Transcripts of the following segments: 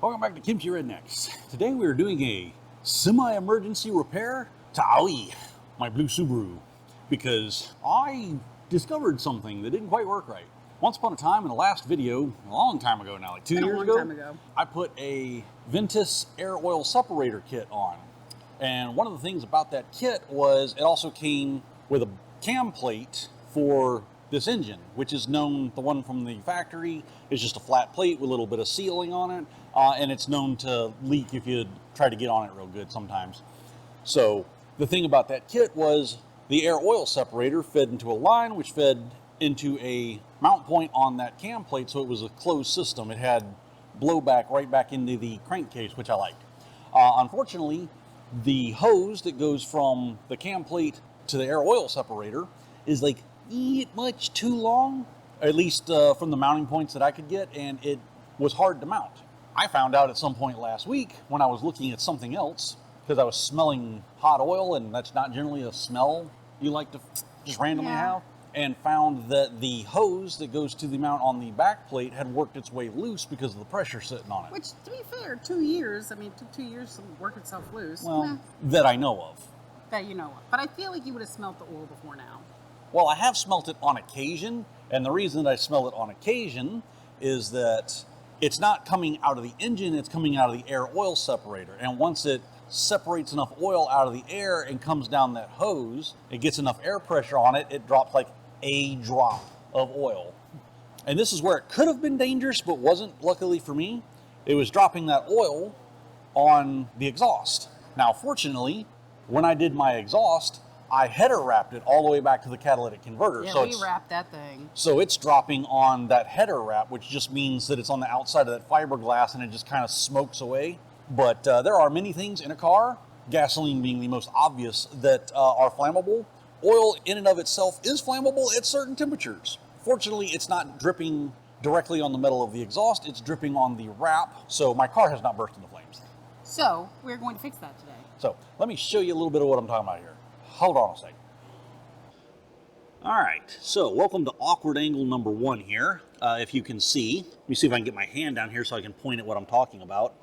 Welcome back to Kimchi Rednecks. Today we are doing a semi-emergency repair to Aoi, my blue Subaru, because I discovered something that didn't quite work right. Once upon a time, in the last video, a long time ago now, like 2 years ago, I put a Verus Air Oil Separator kit on. And one of the things about that kit was it also came with a cam plate for this engine, which is known, the one from the factory is just a flat plate with a little bit of sealing on it, and it's known to leak if you try to get on it real good sometimes. So the thing about that kit was the air oil separator fed into a line, which fed into a mount point on that cam plate, so it was a closed system. It had blowback right back into the crankcase, which I liked. Unfortunately, the hose that goes from the cam plate to the air oil separator is like much too long, at least from the mounting points that I could get, and it was hard to mount. I found out at some point last week when I was looking at something else, because I was smelling hot oil, and that's not generally a smell you like to just randomly have, and found that the hose that goes to the mount on the back plate had worked its way loose because of the pressure sitting on it. Which, to be fair, 2 years, I mean, it took 2 years to work itself loose. Well, that I know of. That you know of. But I feel like you would have smelt the oil before now. Well, I have smelt it on occasion, and the reason that I smell it on occasion is that it's not coming out of the engine, it's coming out of the air oil separator. And once it separates enough oil out of the air and comes down that hose, it gets enough air pressure on it, it drops like a drop of oil. And this is where it could have been dangerous, but wasn't, luckily for me. It was dropping that oil on the exhaust. Now, fortunately, when I did my exhaust, I header wrapped it all the way back to the catalytic converter. Yeah, so we wrapped that thing. So it's dropping on that header wrap, which just means that it's on the outside of that fiberglass and it just kind of smokes away. But there are many things in a car, gasoline being the most obvious, that are flammable. Oil in and of itself is flammable at certain temperatures. Fortunately, it's not dripping directly on the metal of the exhaust, it's dripping on the wrap, so my car has not burst into flames. So, we're going to fix that today. So, let me show you a little bit of what I'm talking about here. Hold on a second. All right, so welcome to awkward angle number 1 here. If you can see, let me see if I can get my hand down here so I can point at what I'm talking about.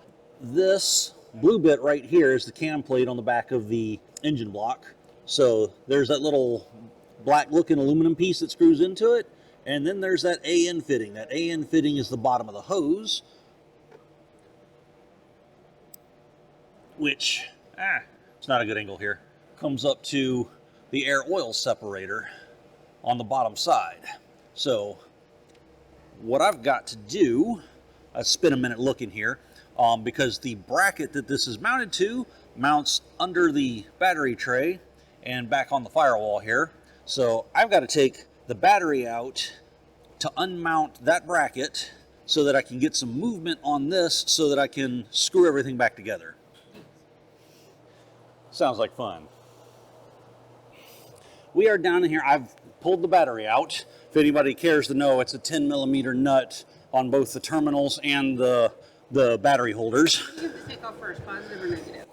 This blue bit right here is the cam plate on the back of the engine block. So there's that little black looking aluminum piece that screws into it, and then there's that AN fitting. That AN fitting is the bottom of the hose, which, it's not a good angle here, comes up to the air oil separator on the bottom side. So what I've got to do, I spent a minute looking here, because the bracket that this is mounted to mounts under the battery tray and back on the firewall here. So I've got to take the battery out to unmount that bracket so that I can get some movement on this so that I can screw everything back together. Sounds like fun. We are down in here. I've pulled the battery out. If anybody cares to know, it's a 10 millimeter nut on both the terminals and the battery holders. You have to take off first, positive or negative?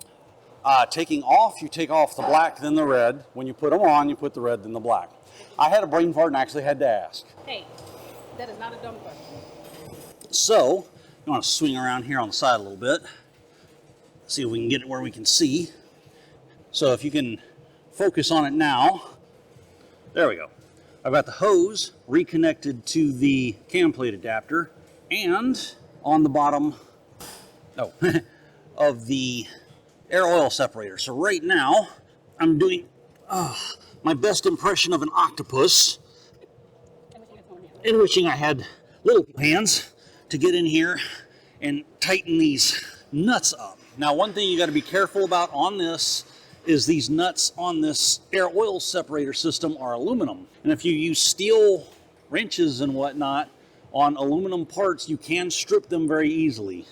Taking off, you take off the black, then the red. When you put them on, you put the red, then the black. I had a brain fart and actually had to ask. Hey, that is not a dumb question. So, you want to swing around here on the side a little bit. See if we can get it where we can see. So if you can focus on it now. There we go. I've got the hose reconnected to the cam plate adapter and on the bottom of the air oil separator. So right now I'm doing my best impression of an octopus, in wishing I had little hands to get in here and tighten these nuts up. Now, one thing you got to be careful about on this is these nuts on this air oil separator system are aluminum. And if you use steel wrenches and whatnot on aluminum parts, you can strip them very easily.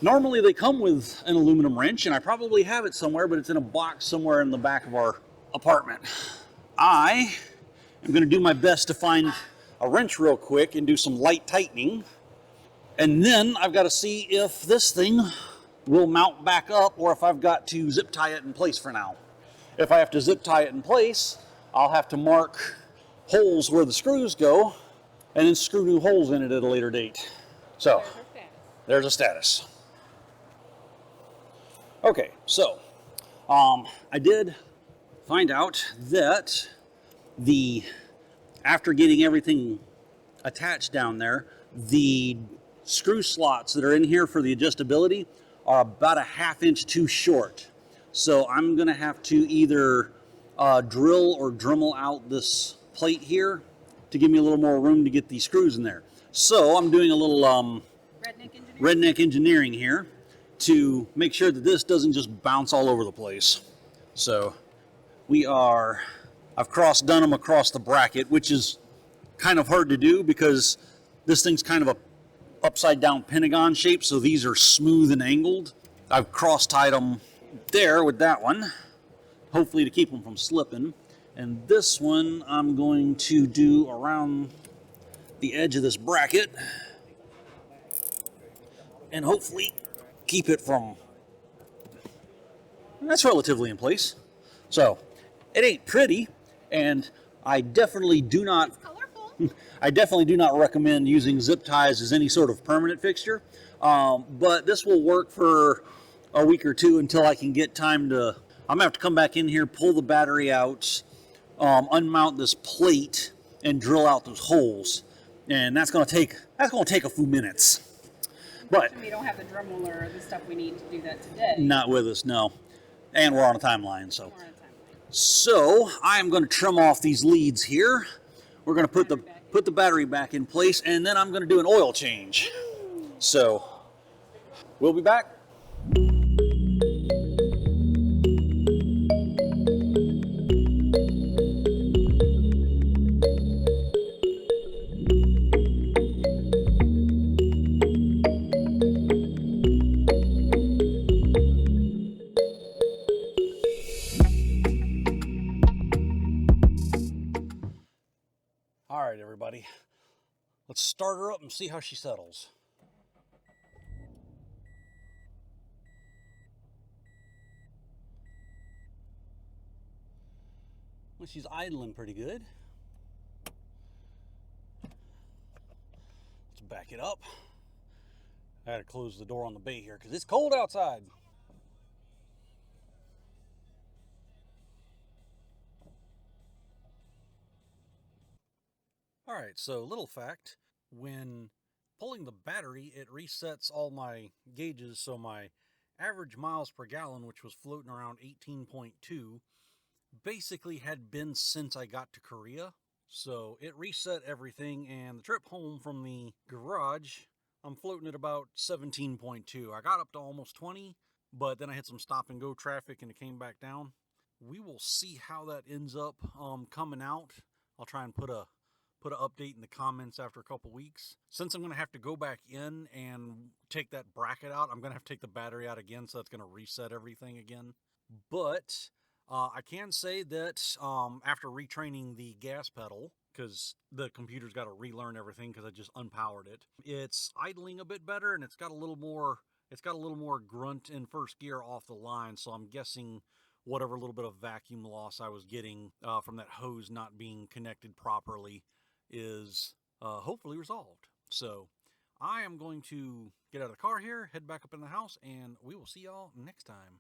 Normally they come with an aluminum wrench, and I probably have it somewhere, but it's in a box somewhere in the back of our apartment. I am going to do my best to find a wrench real quick and do some light tightening. And then I've got to see if this thing will mount back up or if I've got to zip tie it in place for now. If I have to zip tie it in place, I'll have to mark holes where the screws go and then screw new holes in it at a later date. So there's a status. Okay, so I did find out that the after getting everything attached down there, the screw slots that are in here for the adjustability are about a ½ inch too short. So I'm going to have to either drill or Dremel out this plate here to give me a little more room to get these screws in there. So I'm doing a little redneck engineering here to make sure that this doesn't just bounce all over the place. So I've done them across the bracket, which is kind of hard to do because this thing's kind of a upside down pentagon shape, so these are smooth and angled. I've cross tied them there with that one, hopefully to keep them from slipping. And this one I'm going to do around the edge of this bracket and hopefully keep it from, that's relatively in place. So it ain't pretty, and I definitely do not I definitely do not recommend using zip ties as any sort of permanent fixture, but this will work for a week or two until I can get time to. I'm gonna have to come back in here, pull the battery out, unmount this plate, and drill out those holes, and that's gonna take a few minutes. But we don't have the Dremel or the stuff we need to do that today. Not with us, no. And we're on a timeline, so. So I'm going to trim off these leads here. We're going to put the battery back in place, and then I'm going to do an oil change. So we'll be back. All right, everybody. Let's start her up and see how she settles. Well, she's idling pretty good. Let's back it up. I gotta close the door on the bay here because it's cold outside. All right, so little fact, when pulling the battery, it resets all my gauges, so my average miles per gallon, which was floating around 18.2, basically had been since I got to Korea. So it reset everything, and the trip home from the garage, I'm floating at about 17.2. I got up to almost 20, but then I had some stop and go traffic and it came back down. We will see how that ends up coming out. I'll try and put an update in the comments after a couple weeks. Since I'm going to have to go back in and take that bracket out, I'm going to have to take the battery out again, so that's going to reset everything again. But I can say that after retraining the gas pedal, because the computer's got to relearn everything because I just unpowered it, it's idling a bit better, and it's got a little more grunt in first gear off the line, so I'm guessing whatever little bit of vacuum loss I was getting from that hose not being connected properly is hopefully resolved. So I am going to get out of the car here, head back up in the house, and we will see y'all next time.